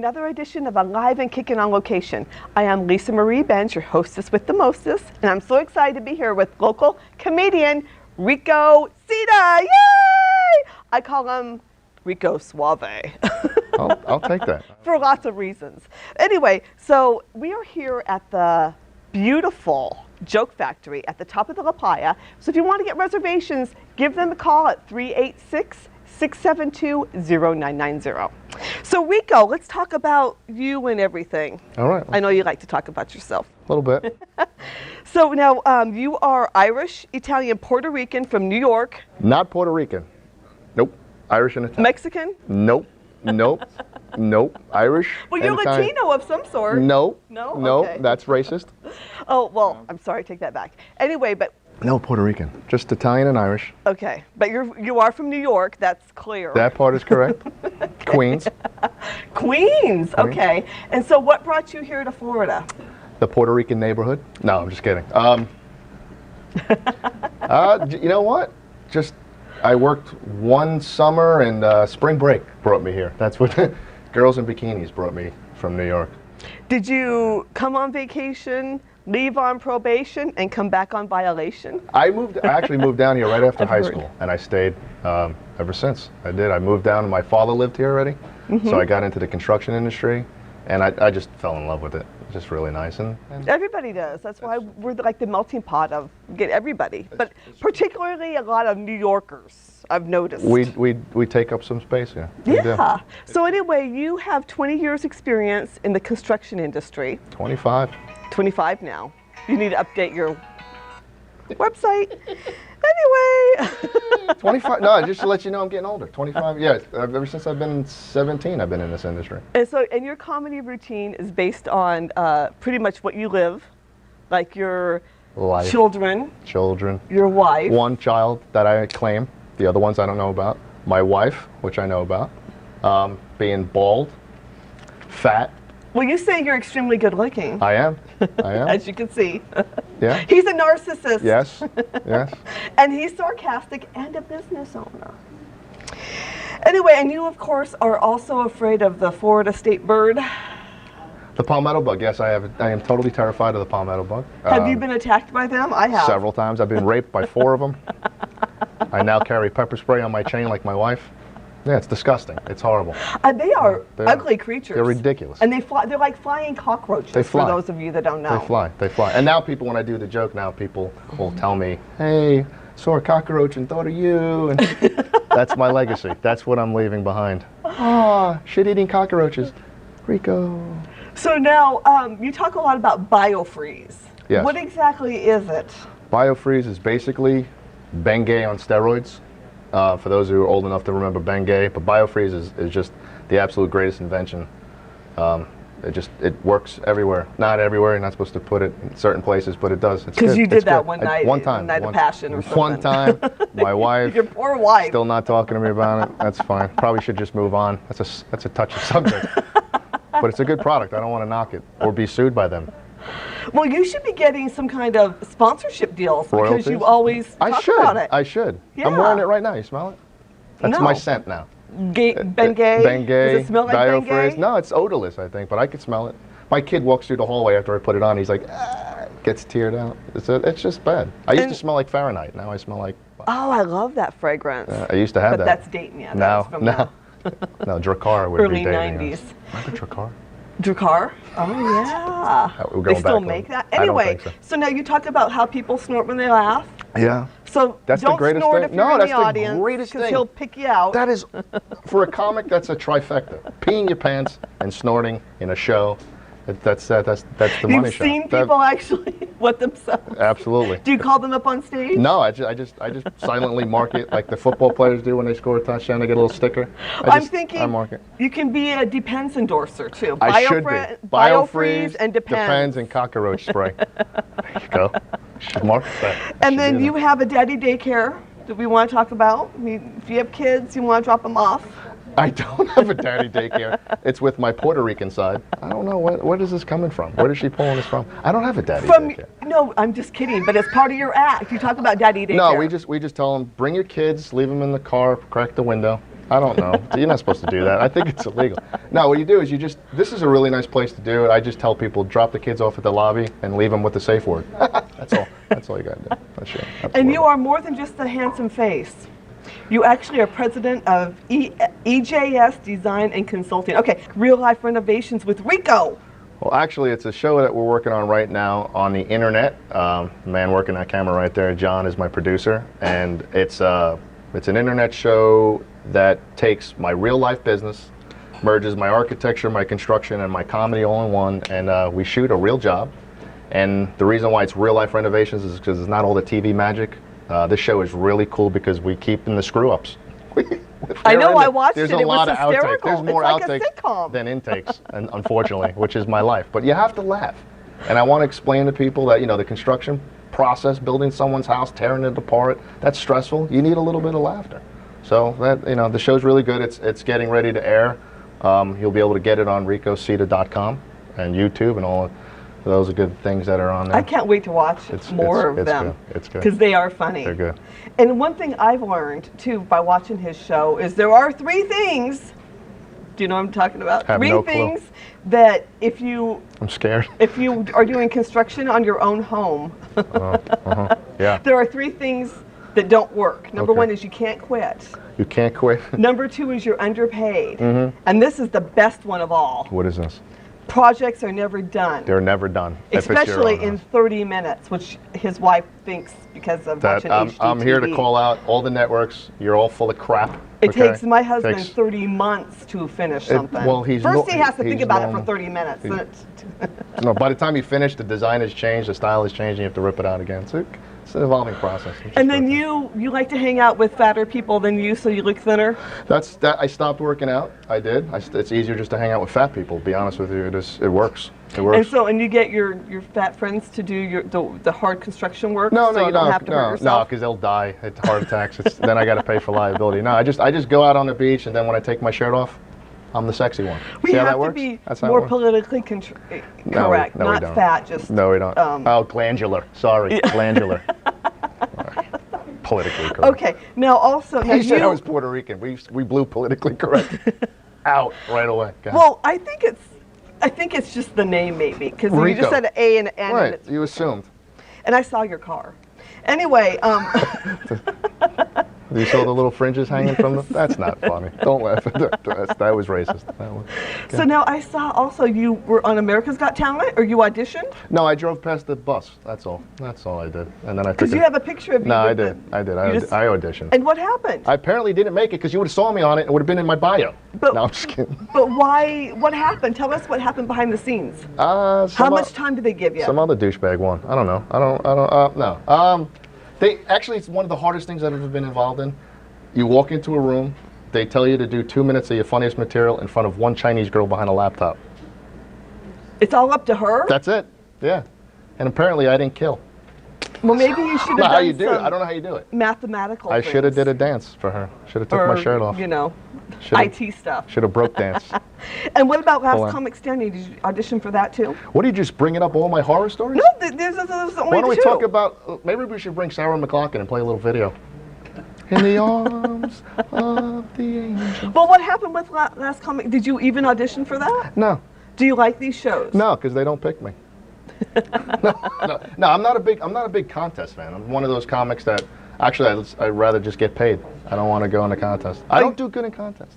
another edition of Alive and Kickin' on Location. I am Leesa Marie Benz, your hostess with the mostest, and I'm so excited to be here with local comedian Rico Sita. Yay! I call him Rico Suave. I'll take that. For lots of reasons. Anyway, so we are here at the beautiful Joke Factory at the top of the La Playa. So if you want to get reservations, give them a call at 386-672-0990. So Rico, let's talk about you and everything. All right. I know you like to talk about yourself. A little bit. So now you are Irish, Italian, Puerto Rican from New York. Not Puerto Rican. Nope. Irish and Italian. Mexican? Nope. Nope. Nope. Irish. Well, you're Latino of some sort. No. No? No, Okay. that's racist. Oh, well, I'm sorry, take that back. Anyway, but No, Puerto Rican. Just Italian and Irish. okay, but you are from New York, that's clear. That part is correct. Queens. Queens, okay. And so what brought you here to Florida? The Puerto Rican neighborhood. No, I'm just kidding. You know what? Just I worked one summer and spring break brought me here. That's what girls in bikinis brought me from New York. Did you come on vacation, leave on probation, and come back on violation? I actually moved down here right after I've high heard. school, and I stayed ever since. I did. I moved down. My father lived here already, so I got into the construction industry, and I just fell in love with it. It's just really nice. And Everybody does. That's why we're like the melting pot of get everybody, but particularly a lot of New Yorkers, I've noticed. we take up some space here. We do. Yeah. So anyway, you have 20 years experience in the construction industry. 25. 25 now. You need to update your website. Anyway. 25. No, just to let you know, I'm getting older. 25. Yeah. Ever since I've been 17, I've been in this industry. And so, and your comedy routine is based on pretty much what you live, like your Life. children, Children. your wife. One child that I claim. The other ones I don't know about. My wife, which I know about. Being bald, fat. Well, you say you're extremely good looking, I am. I am. as you can see. Yeah. He's a narcissist. Yes. Yes. And he's sarcastic and a business owner. Anyway, and you, of course, are also afraid of the Florida state bird. The palmetto bug. Yes, I am totally terrified of the palmetto bug. Have you been attacked by them? I have. Several times. I've been raped by 4 of them. I now carry pepper spray on my chain like my wife. Yeah, it's disgusting. It's horrible. They are They ugly creatures. They're ridiculous. And they fly. They're like flying cockroaches. They fly. For those of you that don't know. They fly. They fly. And now people, when I do the joke, now people will tell me, "Hey, saw a cockroach and thought of you." And that's my legacy. That's what I'm leaving behind. Ah, shit-eating cockroaches. Rico. So now you talk a lot about biofreeze. Yes. What exactly is it? Biofreeze is basically Bengay on steroids. For those who are old enough to remember Bengay, but biofreeze is just the absolute greatest invention. It works everywhere. Not everywhere. You're not supposed to put it in certain places, but it does. Because you did that one night. One time. Night of passion or something. One time. My wife. Your poor wife. Still not talking to me about it. That's fine. Probably should just move on. That's a touchy subject. But it's a good product. I don't want to knock it or be sued by them. Well, you should be getting some kind of sponsorship deals Royalties? because you always talk about it. I should. Yeah. I'm wearing it right now. You smell it? That's No. my scent now. Bengay. Bengay. Does it smell like Biofreeze. Bengay? No, it's odorless, I think, but I could smell it. My kid walks through the hallway after I put it on. He's like, gets teared out. It's just bad. I used to smell like Fahrenheit. Now I smell like. Oh, I love that fragrance. I used to have But that. that's dating you. No, no. No, Drakkar would Early be dating 90s. us. Remember Drakkar? Drakkar? Oh, yeah. We're They going still back make on- that? I don't Anyway, think so now you talk about how people snort when they laugh. Yeah. So That's the don't greatest snort thing. if you're No, in that's the the audience greatest because thing. he'll pick you out. That is, for a comic, that's a trifecta. Peeing your pants and snorting in a show. That's the money You've shot. seen people actually wet themselves. Absolutely. Do you call them up on stage? No, I just silently mark it like the football players do when they score a touchdown. They get a little sticker. I'm thinking I mark it. you can be a Depends endorser too. I should be. Biofreeze and Depends. and cockroach spray. There you go. Should mark that. And Should then do you that. have a daddy daycare that we want to talk about. I mean, if you have kids, you want to drop them off. I don't have a daddy daycare. It's with my Puerto Rican side. I don't know where is this coming from. Where is she pulling this from? I don't have a daddy daycare. No, I'm just kidding. But it's part of your act. You talk about daddy daycare. No, we just tell them bring your kids, leave them in the car, crack the window, I don't know. You're not supposed to do that. I think it's illegal. No, what you do is this is a really nice place to do it. I just tell people, drop the kids off at the lobby and leave them with the safe word. That's all. That's all you got to do. That's it. And you are more than just a handsome face. You actually are president of EJS Design and Consulting. Okay, real life renovations with Rico. Well, actually, it's a show that we're working on right now on the internet. The man working that camera right there, John, is my producer, and it's an internet show that takes my real life business, merges my architecture, my construction, and my comedy all in one, and we shoot a real job. And the reason why it's real life renovations is because it's not all the TV magic. This show is really cool because we keep in the screw ups. I know, I watched it. There's a lot of outtakes. Hysterical. There's more it's like outtakes a sitcom. than intakes, and unfortunately, which is my life. But you have to laugh. And I want to explain to people that, the construction process, building someone's house, tearing it apart, that's stressful. You need a little bit of laughter. So that, the show's really good. It's getting ready to air. You'll be able to get it on ricosita.com and YouTube and all. Those are good things that are on there. I can't wait to watch more of them. It's good. Because they are funny. They're good. And one thing I've learned, too, by watching his show is there are 3 things. Do you know what I'm talking about? Have 3 no things clue. that if you... I'm scared. If you are doing construction on your own home, Yeah. there are 3 things that don't work. Number Okay. 1 is you can't quit. You can't quit. Number 2 is you're underpaid. And this is the best one of all. What is this? Projects are never done. They're never done. if it's your Especially own in house. 30 minutes, which his wife thinks because of That watching I'm here to HGTV. call out all the networks. You're all full of crap. It okay? takes my husband Takes- 30 months to finish something. well, he's First no- he has to think he's about it normal. for 30 minutes. He's- then it's No, by the time you finish, the design has changed, the style has changed, and you have to rip it out again. So it's an evolving process. and then you like to hang out with fatter people than you, so you look thinner? That's that. I stopped working out. I did. It's easier just to hang out with fat people. To be honest with you, it works. It works. And you get your fat friends to do the hard construction work, No, so you don't have to hurt no, yourself? because they'll die. It's heart attacks. Then I got to pay for liability. No, I just go out on the beach, and then when I take my shirt off, I'm the sexy one. We See how have that to works? be That's how it more works. politically correct, no, we not don't. fat, just... No, we don't. Glandular. Sorry, glandular. Politically correct. Okay, now also... Now He said I you- was Puerto Rican. We blew politically correct out right away. Go ahead. Well, I think it's just the name maybe, because you Rico. just said an A and an N, Right, you assumed. and I saw your car. Anyway, You saw the little fringes hanging from them? That's not funny. Don't laugh. That was racist. That was. so now I saw also you were on America's Got Talent, or you auditioned? No, I drove past the bus. That's all. That's all I did. And then I took Because you have a picture of you. No, I with did. the- I did. you just- I auditioned. And what happened? I apparently didn't make it because you would have saw me on it and it would have been in my bio. But- No, I'm just kidding. But why? What happened? Tell us what happened behind the scenes. How much time did they give you? Some other douchebag won. I don't know. No. They actually, it's one of the hardest things I've ever been involved in. You walk into a room, they tell you to do 2 minutes of your funniest material in front of one Chinese girl behind a laptop. It's all up to her? That's it. Yeah. And apparently I didn't kill. Well, maybe you should have Not done how you do it. some I don't know how you do it. mathematical I should have things. did a dance for her. Should have took my shirt off. You know, Should've- IT stuff. Should have broke dance. And what about Hold Last on. Comic Standing? Did you audition for that too? What are you just bringing up all my horror stories? No, there's only Why don't we two. talk about, maybe we should bring Sarah McLachlan and play a little video. In the arms of the angel. Well, what happened with Last Comic? Did you even audition for that? No, Do you like these shows? no, because they don't pick me. No, I'm not a big contest fan. I'm one of those comics that, actually, I'd rather just get paid. I don't want to go in a contest. I don't do good in contests.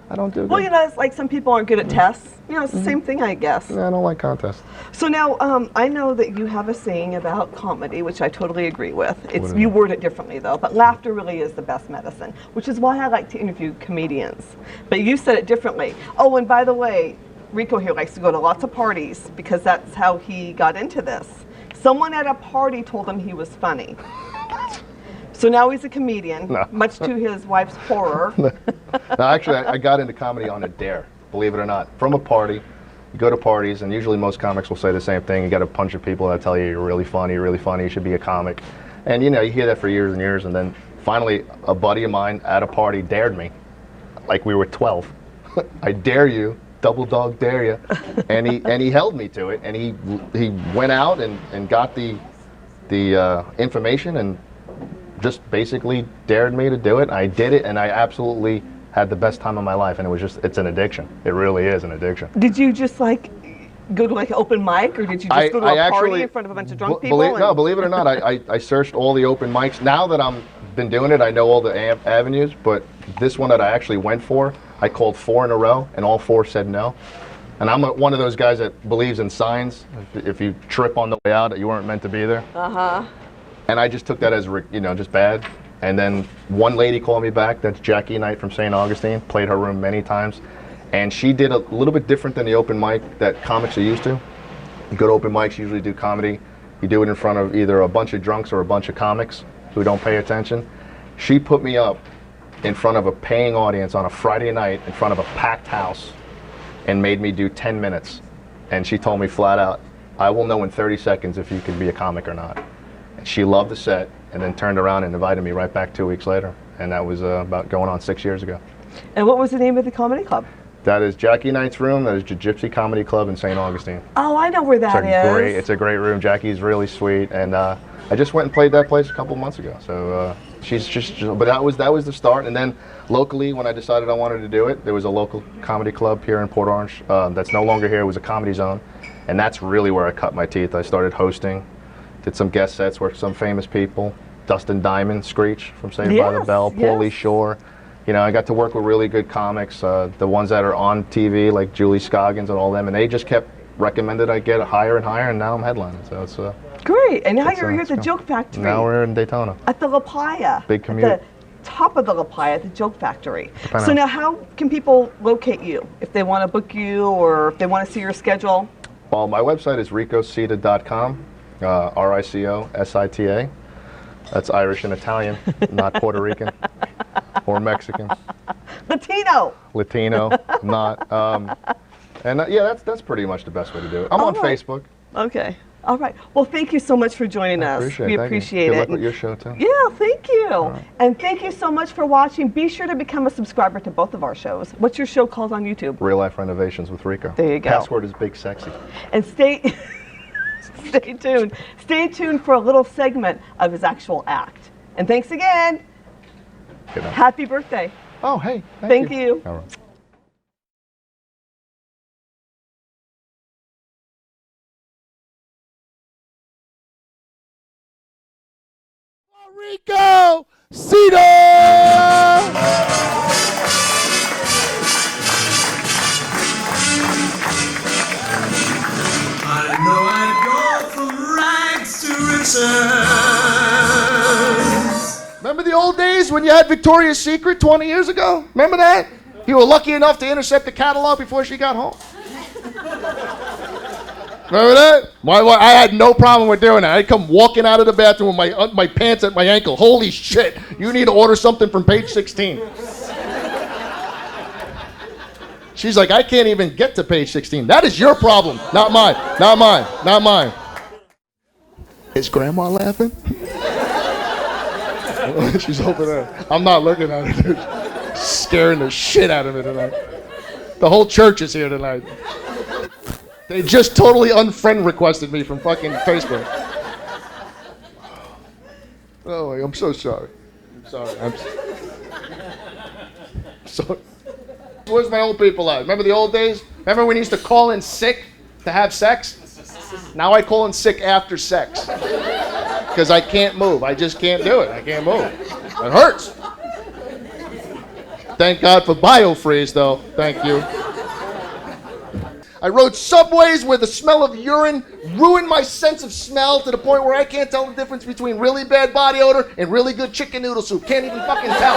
I don't do good. Well, you know, it's like some people aren't good at tests. You know, it's the same thing, I guess. Yeah, I don't like contests. So now, I know that you have a saying about comedy, which I totally agree with. is You it? word it differently, though, but laughter really is the best medicine, which is why I like to interview comedians. But you said it differently. Oh, and by the way, Rico here likes to go to lots of parties because that's how he got into this. Someone at a party told him he was funny. So now he's a comedian, No. much to his wife's horror. No, actually, I got into comedy on a dare, believe it or not. From a party, you go to parties, and usually most comics will say the same thing. You got a bunch of people that tell you you're really funny, you should be a comic. And you know, you hear that for years and years, and then finally a buddy of mine at a party dared me, like we were 12. I dare you, double dog dare you. And he held me to it, and he went out and got the information and just basically dared me to do it. I did it, and I absolutely had the best time of my life, and it's an addiction. It really is an addiction. Did you just like go to like an open mic, or did you just go to a party in front of a bunch of drunk people? Believe it or not, I searched all the open mics. Now that I'm been doing it, I know all the avenues, but this one that I actually went for, I called 4 in a row, and all 4 said no. And I'm one of those guys that believes in signs. If you trip on the way out, you weren't meant to be there. And I just took that as, just bad. And then one lady called me back. That's Jackie Knight from St. Augustine. Played her room many times. And she did a little bit different than the open mic that comics are used to. You go to open mics, you usually do comedy. You do it in front of either a bunch of drunks or a bunch of comics who don't pay attention. She put me up in front of a paying audience on a Friday night in front of a packed house and made me do 10 minutes. And she told me flat out, I will know in 30 seconds if you can be a comic or not. And she loved the set and then turned around and invited me right back 2 weeks later. And that was about going on 6 years ago. And what was the name of the comedy club? That is Jackie Knight's room. That is the Gypsy Comedy Club in St. Augustine. Oh, I know where that is. It's a great room. Jackie's really sweet. And I just went and played that place a couple months ago. So but that was the start. And then locally, when I decided I wanted to do it, there was a local comedy club here in Port Orange that's no longer here. It was a Comedy Zone. And that's really where I cut my teeth. I started hosting, did some guest sets, worked with some famous people. Dustin Diamond, Screech from Saved by the Bell, Pauly Shore. I got to work with really good comics, the ones that are on TV, like Julie Scoggins and all them, and they just kept recommended I get higher and higher, and now I'm headlining. So it's great. And now you're here at the Joke Factory. Now we're in Daytona. At the La Playa. Big commute. At the top of the La Playa, at the Joke Factory. So now how can people locate you if they want to book you or if they want to see your schedule? Well, my website is ricosita.com, RICOSITA. That's Irish and Italian, not Puerto Rican or Mexican. Latino, not. That's pretty much the best way to do it. I'm on Facebook. Okay. All right. Well, thank you so much for joining us. We appreciate it. Good luck with your show, too. Yeah, thank you. Right. And thank you so much for watching. Be sure to become a subscriber to both of our shows. What's your show called on YouTube? Real Life Renovations with Rico. There you go. Password is Big Sexy. And stay tuned. Stay tuned for a little segment of his actual act. And thanks again. Happy birthday. Oh, hey. Thank you. All right. Rico Sita! I know I'd go from rags to riches. Remember the old days when you had Victoria's Secret 20 years ago? Remember that? You were lucky enough to intercept the catalog before she got home. Remember that? I had no problem with doing that. I'd come walking out of the bathroom with my pants at my ankle. Holy shit, you need to order something from page 16. She's like, I can't even get to page 16. That is your problem, not mine, not mine, not mine. Is Grandma laughing? She's over there. I'm not looking at her, dude. Scaring the shit out of me tonight. The whole church is here tonight. They just totally unfriend requested me from fucking Facebook. Oh, I'm so sorry. I'm sorry. I'm sorry. Where's my old people at? Remember the old days? Remember when you used to call in sick to have sex? Now I call in sick after sex. Because I can't move. I just can't do it. I can't move. It hurts. Thank God for BioFreeze, though. Thank you. I rode subways where the smell of urine ruined my sense of smell to the point where I can't tell the difference between really bad body odor and really good chicken noodle soup. Can't even fucking tell.